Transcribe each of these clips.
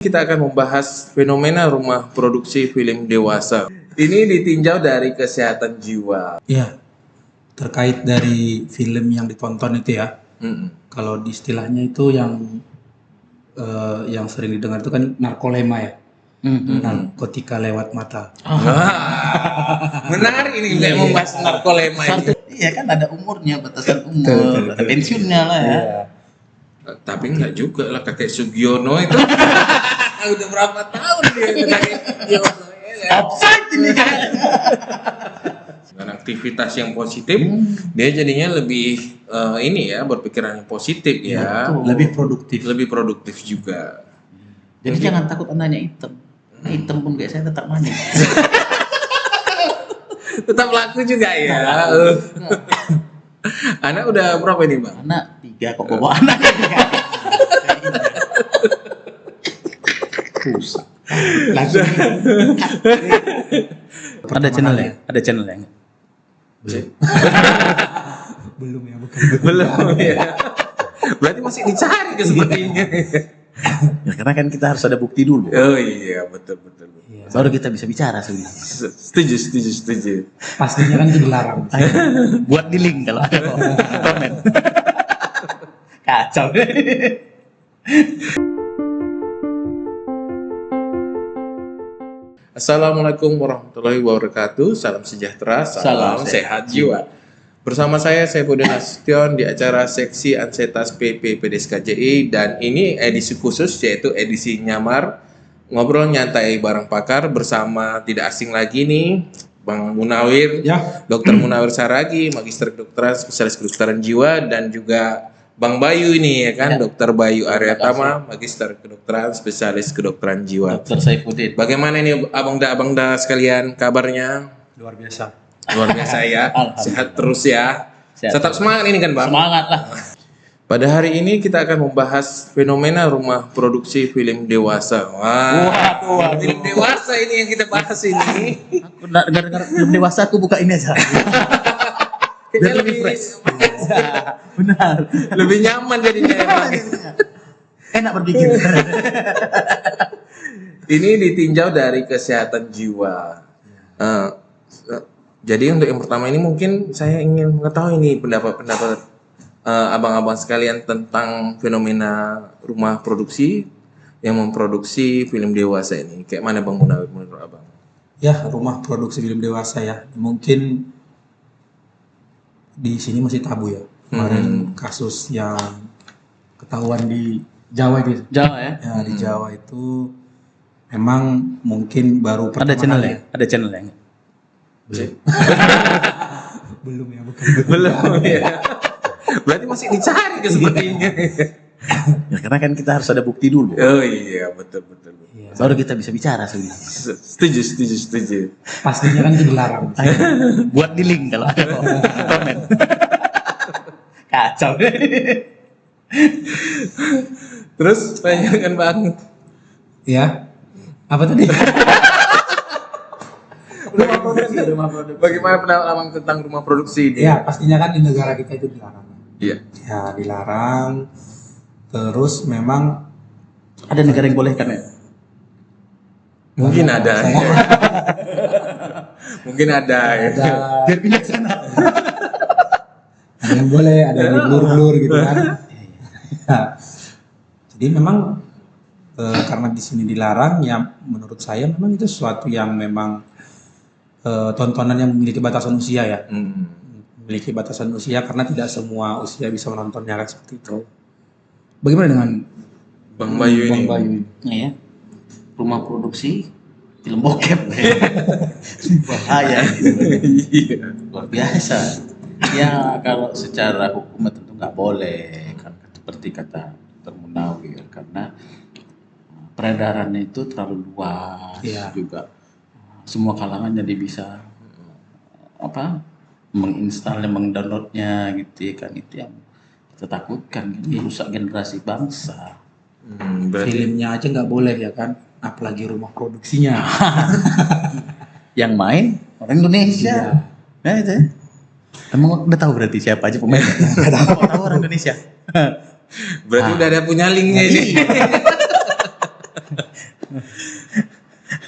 Kita akan membahas fenomena rumah produksi film dewasa. Ini ditinjau dari kesehatan jiwa. Ya, terkait dari film yang ditonton itu ya. Kalau di istilahnya itu yang sering didengar itu kan narkolema ya. Narkotika lewat mata. Menarik ini nggak membahas narkolema ini. Iya kan ada umurnya, batasan umur, ada pensiunnya lah ya. Tapi nggak juga lah, kakek Sugiono itu udah berapa tahun dia kakek Sugiono ya. Offside ini kan. Dengan aktivitas yang positif, dia jadinya lebih berpikiran yang positif ya. Lebih produktif. Lebih produktif juga. Jadi jangan takut anaknya hitam. Nah, hitam pun kayak saya tetap manis. Tetap laku juga ya. Anak udah berapa ini, Bang? Anak 3 kok bawa anaknya 3. Rusak. Langsung. Ada channelnya, ada channelnya. Belum ya, bukan. Belum ya. Berarti masih dicari ke sepertinya. Ya, karena kan kita harus ada bukti dulu. Oh iya, betul. Baru kita bisa bicara sebenarnya. Setuju. Pastinya kan itu dilarang. Buat di link kalau ada komen. Kacau. Assalamualaikum warahmatullahi wabarakatuh. Salam sejahtera, salam sehat jiwa. Bersama saya Saifuddin Nasution di acara Seksi Ansetas PP PDSKJI, dan ini edisi khusus yaitu edisi nyamar. Ngobrol nyantai bareng pakar bersama tidak asing lagi nih, Bang Munawir, Ya. Dr. Munawir Saragi, Magister Kedokteran, Spesialis Kedokteran Jiwa, dan juga Bang Bayu ini ya kan, Dr. Bayu Aryatama, Magister Kedokteran, Spesialis Kedokteran Jiwa. Dr. Saifuddin. Bagaimana ini abang-da kaalian kabarnya? Luar biasa. Luar biasa ya, sehat terus ya. Sehat. Tetap semangat ini kan Bang? Semangat lah. Pada hari ini kita akan membahas fenomena rumah produksi film dewasa. Waduh. Film dewasa ini yang kita bahas ini. Aku dengar film dewasa, aku buka ini aja. Kayaknya lebih fresh. Benar. lebih nyaman jadinya ya, Bang. Enak berpikir. Ini ditinjau dari kesehatan jiwa. Jadi untuk yang pertama ini mungkin saya ingin mengetahui ini pendapat abang-abang sekalian tentang fenomena rumah produksi yang memproduksi film dewasa ini. Kayak mana Bang Munawir menurut abang? Ya, rumah produksi film dewasa ya. Mungkin di sini masih tabu ya. Kemarin kasus yang ketahuan di Jawa itu. Jawa ya? Ya, di Jawa itu memang mungkin baru pertama Ada channelnya? kali. Ada channelnya? Belum ya, bukan. Belum ya. Berarti masih dicari ke sepertinya. Ya, karena kan kita harus ada bukti dulu. Oh iya, betul. Iya. Baru kita bisa bicara sebenarnya. Setuju. Pastinya kan itu dilarang. Buat di link kalau ada komen. Kacau. Terus tanyakan Bang. Ya. Apa tadi? Rumah produksi. Bagaimana pendapat abang tentang rumah produksi ini? Ya, pastinya kan di negara kita itu dilarang. Iya. Ya, dilarang. Terus memang Ada negara yang boleh kan ya? Mungkin ada. Mungkin ada ya. ada Biar pindah ke sana. ada yang boleh, ada yang blur gitu kan. Ya. Jadi memang karena di sini dilarang, ya menurut saya memang itu sesuatu yang memang tontonan yang memiliki batasan usia ya. Memiliki batasan usia karena tidak semua usia bisa menontonnya kan, seperti itu. Bagaimana dengan Bang Bayu ini? Bang Bayu? Ya. Rumah produksi film bokep. Bahaya. Iya. Luar biasa. Ya kalau secara hukum tentu nggak boleh kan, seperti kata Dr. Munawir, karena peredarannya itu terlalu luas. Iya. Juga semua kalangan jadi bisa menginstalnya, mengdownloadnya gitu ya kan, itu yang kita takutkan kan, merusak generasi bangsa. Berarti Filmnya aja nggak boleh ya kan, apalagi rumah produksinya. Yang main orang Indonesia. Nah itu ya. Emang udah tahu berarti siapa aja pemainnya? Tahu orang Indonesia. berarti udah ada punya linknya ini.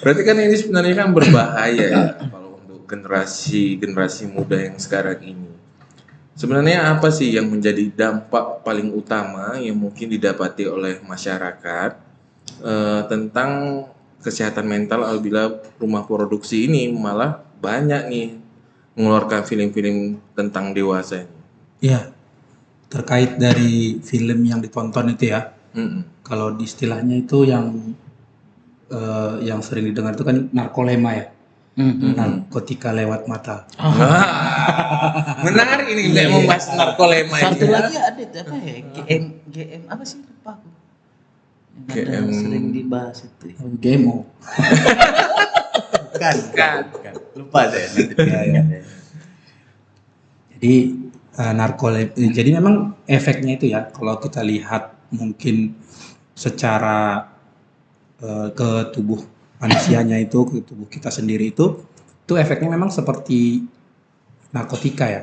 Berarti kan ini sebenarnya kan berbahaya ya kalau untuk generasi muda yang sekarang ini. Sebenarnya apa sih yang menjadi dampak paling utama yang mungkin didapati oleh masyarakat tentang kesehatan mental apabila rumah produksi ini malah banyak nih mengeluarkan film-film tentang dewasa ini? Iya, terkait dari film yang ditonton itu ya. Mm-mm. Kalau di istilahnya itu yang sering didengar itu kan narkolema ya. Narkotika lewat mata. Wah, menarik ini Iya, untuk membahas narkolema ini. Satu lagi ada apa ya? GM apa sih, lupa aku. Yang ada GM. sering dibahas itu. Ya. GMO. Bukan. Lupa saya nanti. Jadi jadi memang efeknya itu ya, kalau kita lihat mungkin secara ke tubuh manusianya itu, ke tubuh kita sendiri itu efeknya memang seperti narkotika ya,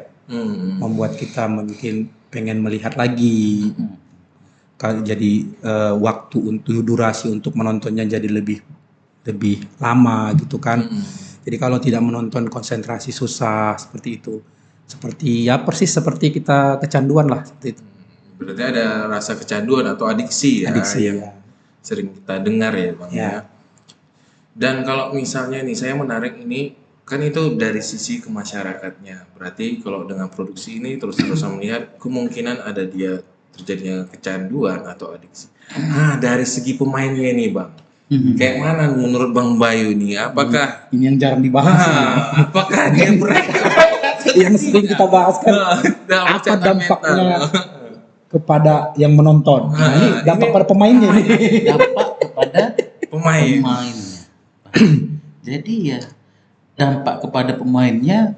membuat kita mungkin pengen melihat lagi. Jadi waktu untuk durasi untuk menontonnya jadi lebih lama gitu kan. Jadi kalau tidak menonton konsentrasi susah seperti itu. Seperti ya persis seperti kita kecanduan lah seperti itu. Berarti ada rasa kecanduan atau adiksi ya Adiksi yang ya. sering kita dengar ya Bang Ya. ya. Dan kalau misalnya nih saya menarik ini kan itu dari sisi ke masyarakatnya. Berarti kalau dengan produksi ini terus-terusan melihat kemungkinan ada dia terjadinya kecanduan atau adiksi. Nah, dari segi pemainnya nih Bang. Kayak mana menurut Bang Bayu nih? Apakah Ini yang jarang dibahas. apakah dia mereka Yang sering kita bahas kan apa dampaknya kepada yang menonton. Nah, ini dampak pada pemainnya nih. Dampak kepada pemain? pemainnya. Jadi ya dampak kepada pemainnya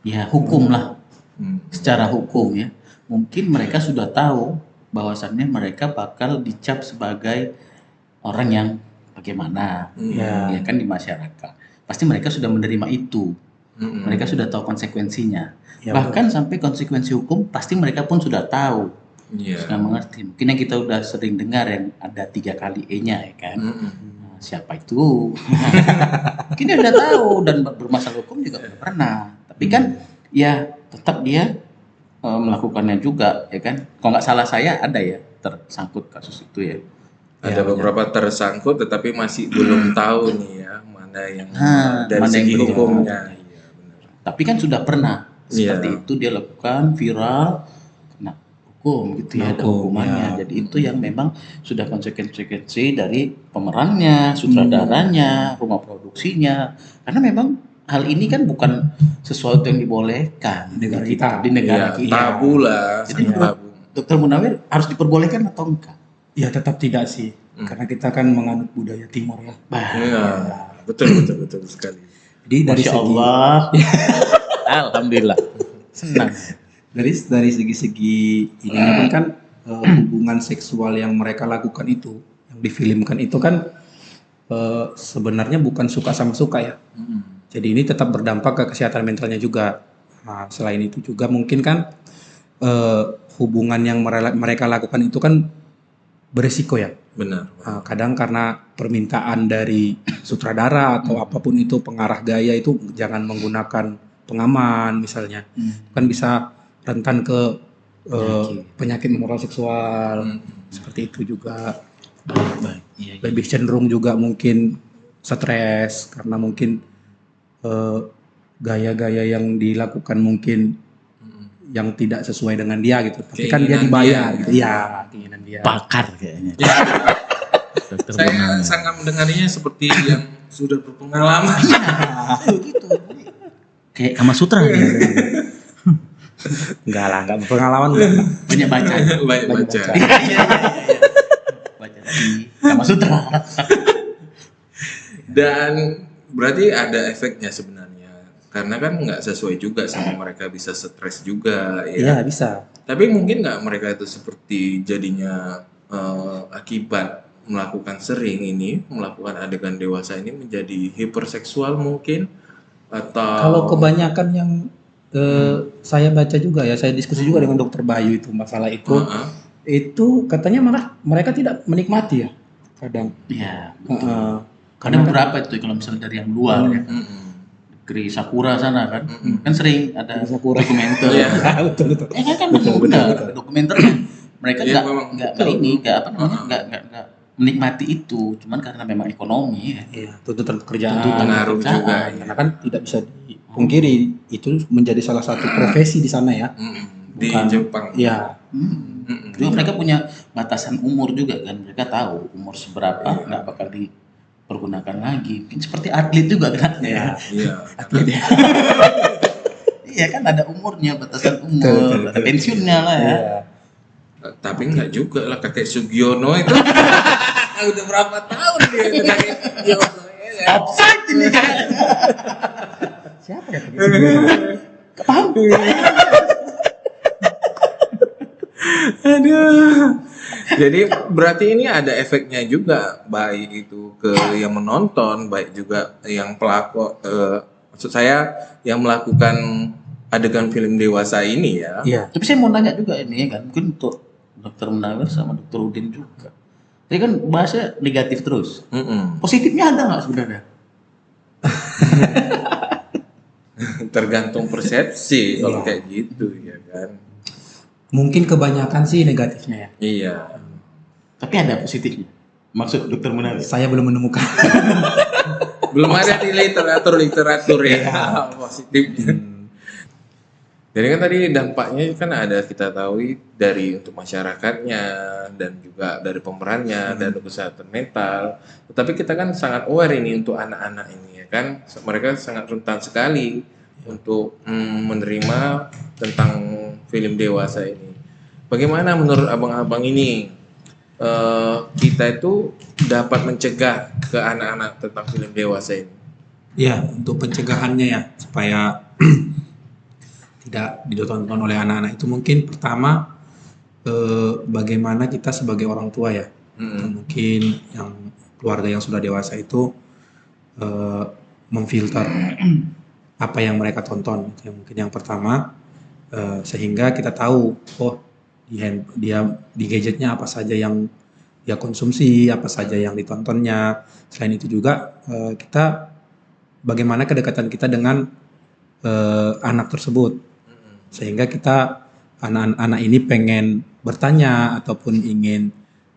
ya hukum lah. Secara hukum ya. Mungkin mereka sudah tahu bahwasannya mereka bakal dicap sebagai orang yang bagaimana. Ya kan di masyarakat. Pasti mereka sudah menerima itu. Mereka sudah tahu konsekuensinya. Ya, Bahkan sampai konsekuensi hukum pasti mereka pun sudah tahu. Iya. Sudah mengerti. Mungkin yang kita udah sering dengar yang ada 3 kali E-nya ya kan. Nah, siapa itu? Mungkin dia udah tahu dan bermasalah hukum juga udah pernah. Tapi kan ya tetap dia melakukannya juga ya kan. Kalau nggak salah saya ada ya tersangkut kasus itu ya. Ada beberapa tersangkut tetapi masih belum tahu nih ya mana yang dari mana yang segi betul. hukumnya. Iya, benar. Tapi kan sudah pernah seperti Iya. itu dia lakukan viral kena hukum gitu ya, ada Hukum, hukumannya. ya. Jadi itu yang memang sudah konsekuensi dari pemerannya, sutradaranya, rumah produksinya. Karena memang hal ini kan bukan sesuatu yang dibolehkan di Negara kita, kita. di negara Iya, kita. tabu lah, Jadi sangat menurut tabu. Dokter Munawir harus diperbolehkan atau enggak? Ya tetap tidak sih. Karena kita kan menganut budaya timur ya. Iya, betul sekali. Jadi dari Masya segi Allah. Alhamdulillah. Senang. dari segi-segi ininya pun kan hubungan seksual yang mereka lakukan itu, yang difilmkan itu kan sebenarnya bukan suka sama suka ya. Jadi ini tetap berdampak ke kesehatan mentalnya juga. Nah, selain itu juga mungkin kan hubungan yang mereka lakukan itu kan beresiko ya. Benar. Nah, kadang karena permintaan dari sutradara atau apapun itu pengarah gaya itu jangan menggunakan pengaman misalnya, kan bisa rentan ke penyakit moral seksual seperti itu juga. Iya, Lebih cenderung juga mungkin stres karena mungkin gaya-gaya yang dilakukan mungkin yang tidak sesuai dengan dia gitu. Tapi kan dia Keinginan dibayar dia. gitu. Iya, keinginan dia. Bakar kayaknya. Dokter Saya Munawir. sangat mendengarnya seperti yang sudah berpengalaman. Gitu. Kayak Kama Sutra ya. Enggak lah, enggak berpengalaman enggak. Banyak baca. Banyak baca. Iya. Baca di Kama Sutra. Dan berarti ada efeknya sebenarnya. Karena kan nggak sesuai juga sama mereka bisa stres juga Iya, ya. bisa. Tapi mungkin nggak mereka itu seperti jadinya akibat melakukan sering ini, melakukan adegan dewasa ini menjadi hiperseksual mungkin atau Kalau kebanyakan yang saya baca juga ya, saya diskusi juga dengan Dokter Bayu itu masalah itu. Heeh. Itu katanya malah mereka tidak menikmati ya. kadang. Iya. Heeh. Karena beberapa itu kalau misalnya dari yang luar ya kan. Negeri Sakura sana kan. Kan sering ada Sakura. dokumenter. Iya. betul. Kan memang benar ada dokumenternya. Mereka Iya, nggak memang nggak betul. ini nggak apa namanya nggak menikmati itu, cuman karena memang ekonomi ya. Iya, tuntutan pekerjaan. Pengaruh pekerjaan. juga. Karena kan tidak bisa dipungkiri itu menjadi salah satu profesi di sana ya. Di Bukan- Jepang. Iya. Juga mereka punya batasan umur juga kan, mereka tahu umur seberapa nggak bakal dipergunakan lagi. Mungkin seperti atlet juga kan. Iya. Iya. Atlet ya. Iya kan ada umurnya, batasan umur, ada pensiunnya lah ya. Iya. Tapi enggak juga lah kakek Sugiono itu. Udah berapa tahun dia itu kakek Sugiono ya. Offside ini kan. Siapa ya? Paham? Aduh. Jadi berarti ini ada efeknya juga, baik itu ke yang menonton, baik juga yang pelaku, maksud saya yang melakukan adegan film dewasa ini ya. Iya. Tapi saya mau nanya juga ini ya kan, mungkin untuk Dokter Munawir sama Dokter Udin juga. Jadi kan bahasnya negatif terus. Positifnya ada nggak sebenarnya? Tergantung persepsi kalau kayak gitu ya kan. Mungkin kebanyakan sih negatifnya ya. Iya. Tapi ada positifnya. Maksud Dokter Munawir? Saya belum menemukan. Belum ada di literatur ya positifnya. Jadi kan tadi dampaknya kan ada kita tahu dari untuk masyarakatnya dan juga dari pemerannya dan untuk kesehatan mental. Tetapi kita kan sangat aware ini untuk anak-anak ini ya kan. Mereka sangat rentan sekali untuk menerima tentang film dewasa ini. Bagaimana menurut abang-abang ini kita itu dapat mencegah ke anak-anak tentang film dewasa ini? Ya, untuk pencegahannya ya supaya tidak ditonton oleh anak-anak itu mungkin pertama bagaimana kita sebagai orang tua ya, atau mungkin yang keluarga yang sudah dewasa itu memfilter apa yang mereka tonton. Yang mungkin yang pertama sehingga kita tahu dia di gadgetnya apa saja yang dia konsumsi, apa saja yang ditontonnya. Selain itu juga kita bagaimana kedekatan kita dengan anak tersebut. Sehingga kita anak-anak ini pengen bertanya ataupun ingin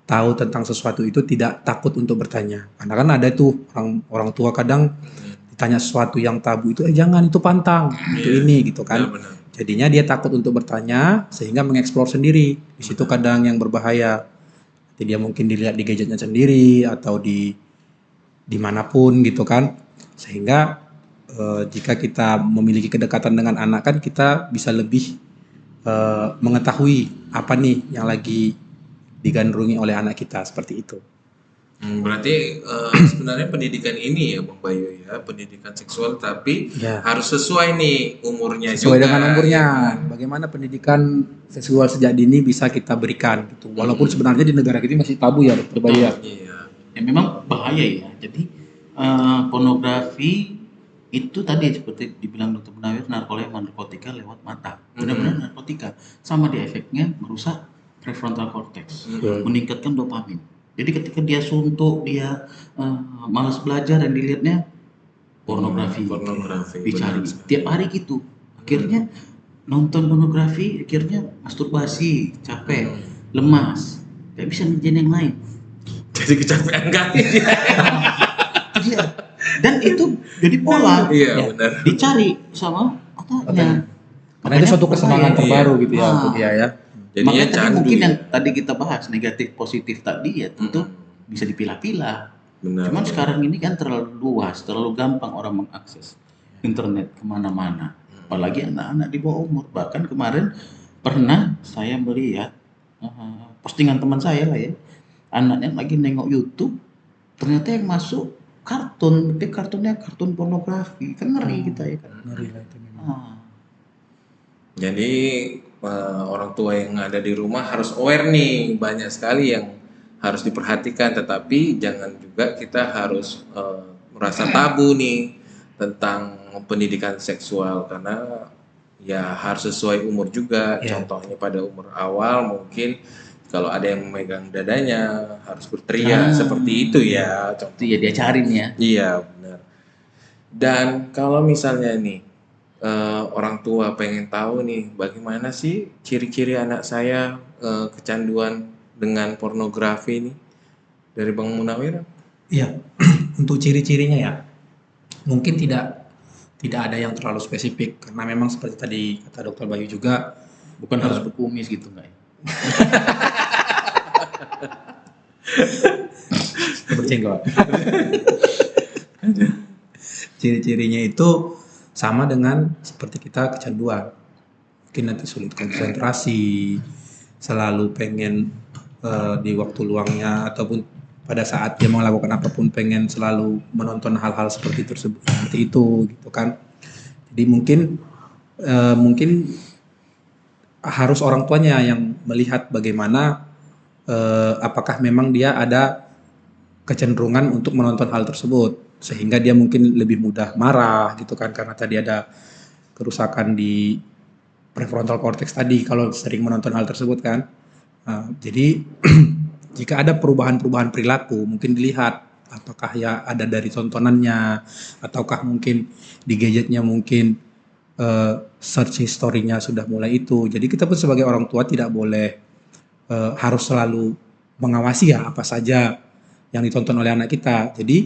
tahu tentang sesuatu itu tidak takut untuk bertanya. Karena kan ada tuh orang tua kadang ditanya sesuatu yang tabu itu jangan itu pantang, itu ini gitu kan. Benar. Jadinya dia takut untuk bertanya sehingga mengeksplor sendiri. Di situ kadang yang berbahaya. Jadi dia mungkin dilihat di gadgetnya sendiri atau di dimanapun gitu kan. Sehingga jika kita memiliki kedekatan dengan anak kan kita bisa lebih mengetahui apa nih yang lagi digandrungi oleh anak kita seperti itu. Berarti sebenarnya pendidikan ini ya Bang Bayu ya, pendidikan seksual tapi Ya. harus sesuai nih umurnya Sesuai juga. dengan umurnya. ya kan? Bagaimana pendidikan seksual sejak dini bisa kita berikan gitu. Walaupun sebenarnya di negara kita masih tabu ya, Dokter Bayu ya. Iya. Ya memang bahaya ya. Jadi pornografi itu tadi seperti dibilang Dokter Munawir, narkotika lewat mata. Benar-benar narkotika. Sama dia efeknya merusak prefrontal cortex, meningkatkan dopamin. Jadi ketika dia suntuk, dia malas belajar yang dilihatnya pornografi. Dicari benar. tiap hari gitu. Akhirnya nonton pornografi, akhirnya masturbasi, capek, lemas, gak bisa ngerjain yang lain. Jadi kecapean kali. Iya. Dan itu jadi pola. Iya, ya, benar. dicari sama otaknya. Karena itu suatu kesenangan bahaya. terbaru gitu ya Ah. untuk dia ya. Jadinya Makanya tadi candu. mungkin ya. yang tadi kita bahas negatif positif tadi ya tentu bisa dipilah-pilah. Benar. Cuman sekarang ini kan terlalu luas, terlalu gampang orang mengakses internet kemana-mana. Apalagi anak-anak di bawah umur. Bahkan kemarin pernah saya melihat postingan teman saya lah ya, anaknya lagi nengok YouTube, ternyata yang masuk kartun, tapi kartunnya kartun pornografi, kan ngeri kita ya kan. Ngeri lah itu memang. Jadi orang tua yang ada di rumah harus aware nih, banyak sekali yang harus diperhatikan, tetapi jangan juga kita harus merasa tabu nih tentang pendidikan seksual karena ya harus sesuai umur juga. Ya. Contohnya pada umur awal mungkin kalau ada yang memegang dadanya harus berteriak seperti itu ya. Itu ya diajarin ya. Iya benar. Dan kalau misalnya nih orang tua pengen tahu nih bagaimana sih ciri-ciri anak saya kecanduan dengan pornografi ini, dari Bang Munawir? Iya, untuk ciri-cirinya ya, mungkin tidak ada yang terlalu spesifik karena memang seperti tadi kata Dokter Bayu juga, Bukan harus berkumis gitu enggak ya? berjenggot. Ciri-cirinya itu sama dengan seperti kita kecanduan. Mungkin nanti sulit konsentrasi, selalu pengen di waktu luangnya ataupun pada saat dia melakukan apapun pengen selalu menonton hal-hal seperti itu gitu kan. Jadi mungkin harus orang tuanya yang melihat bagaimana apakah memang dia ada kecenderungan untuk menonton hal tersebut sehingga dia mungkin lebih mudah marah gitu kan karena tadi ada kerusakan di prefrontal cortex tadi kalau sering menonton hal tersebut kan. Jadi jika ada perubahan-perubahan perilaku mungkin dilihat apakah ya ada dari tontonannya ataukah mungkin di gadgetnya mungkin search history-nya sudah mulai itu. Jadi kita pun sebagai orang tua tidak boleh harus selalu mengawasi ya apa saja yang ditonton oleh anak kita. Jadi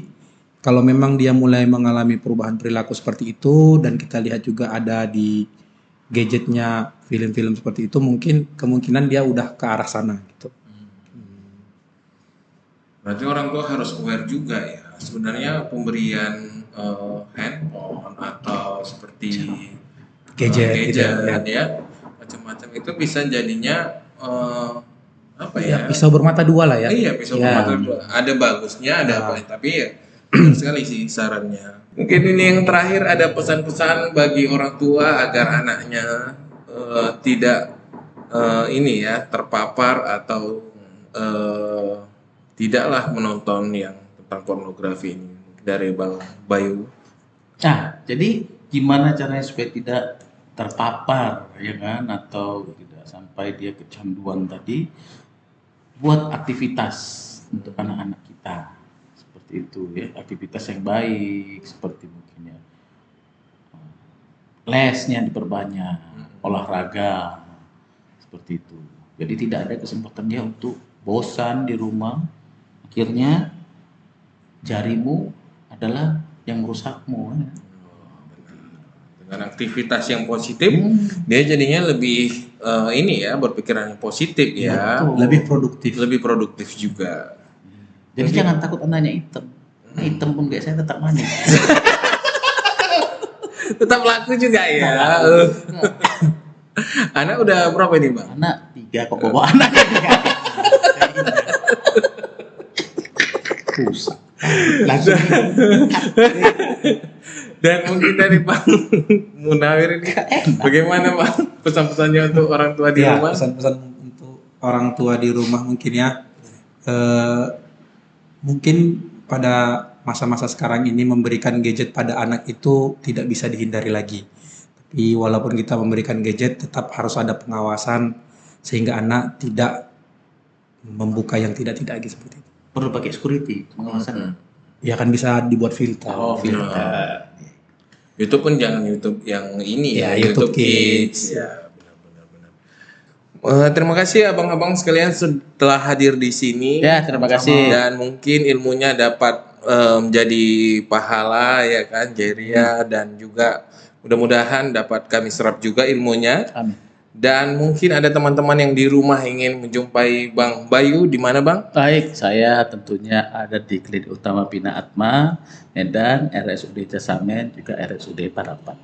kalau memang dia mulai mengalami perubahan perilaku seperti itu dan kita lihat juga ada di gadgetnya film-film seperti itu, mungkin kemungkinan dia udah ke arah sana gitu. Berarti orang tua harus aware juga ya. Sebenarnya pemberian handphone atau seperti Gadget gitu ya macam-macam itu bisa jadinya apa ya? Pisau bermata dua lah ya. Iya, pisau bermata dua. Ada bagusnya, ada apa, tapi ya benar sekali sih sarannya. Mungkin ini yang terakhir, ada pesan-pesan bagi orang tua agar anaknya tidak ini ya terpapar atau tidaklah menonton yang tentang pornografi ini, dari Bang Bayu. Nah, jadi gimana caranya supaya tidak terpapar ya kan, atau tidak sampai dia kecanduan tadi? Buat aktivitas untuk anak-anak kita seperti itu ya, aktivitas yang baik seperti mungkin ya lesnya diperbanyak, olahraga seperti itu. Jadi tidak ada kesempatan dia untuk bosan di rumah, akhirnya jarimu adalah yang merusakmu ya. Dengan aktivitas yang positif, dia jadinya lebih ini ya, berpikiran yang positif ya. Betul. Lebih Lebih produktif produktif. juga. Jadi jangan takut anaknya hitam. Hitam pun kayak saya tetap manis. Tetap laku juga ya. Anak udah berapa ini Bang? Anak 3 kok bawa anak 3. Rusak. Langsung. Dan mungkin dari Bang Munawir ini bagaimana Bang pesan-pesannya untuk orang tua di rumah? Pesan-pesan untuk orang tua di rumah mungkin ya, mungkin pada masa-masa sekarang ini memberikan gadget pada anak itu tidak bisa dihindari lagi. Tapi walaupun kita memberikan gadget, tetap harus ada pengawasan sehingga anak tidak membuka yang tidak-tidak lagi seperti itu. Perlu pakai security pengawasan. Ya kan bisa dibuat filter. Filter. YouTube pun jangan YouTube yang ini Ya, ya, YouTube Kids. Ya, benar. Terima kasih abang-abang sekalian setelah hadir di sini. Ya, terima kasih. Dan mungkin ilmunya dapat menjadi pahala ya kan, Jeria, dan juga mudah-mudahan dapat kami serap juga ilmunya. Amin. Dan mungkin ada teman-teman yang di rumah ingin menjumpai Bang Bayu, di mana Bang? Baik, saya tentunya ada di Klinik Utama Bina Atma, Medan, RSUD Casamen, juga RSUD Parapat.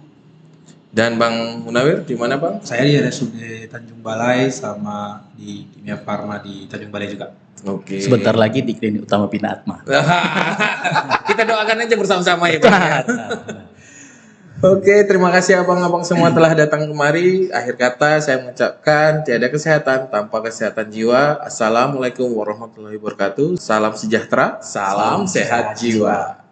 Dan Bang Munawir di mana Bang? Saya di RSUD Tanjung Balai sama di Kimia Farma di Tanjung Balai juga. Oke. Sebentar lagi di Klinik Utama Bina Atma. Kita doakan aja bersama-sama ya Bang. Oke, terima kasih abang-abang semua telah datang kemari. Akhir kata saya mengucapkan tiada kesehatan tanpa kesehatan jiwa. Assalamualaikum warahmatullahi wabarakatuh. Salam sejahtera, salam sehat jiwa.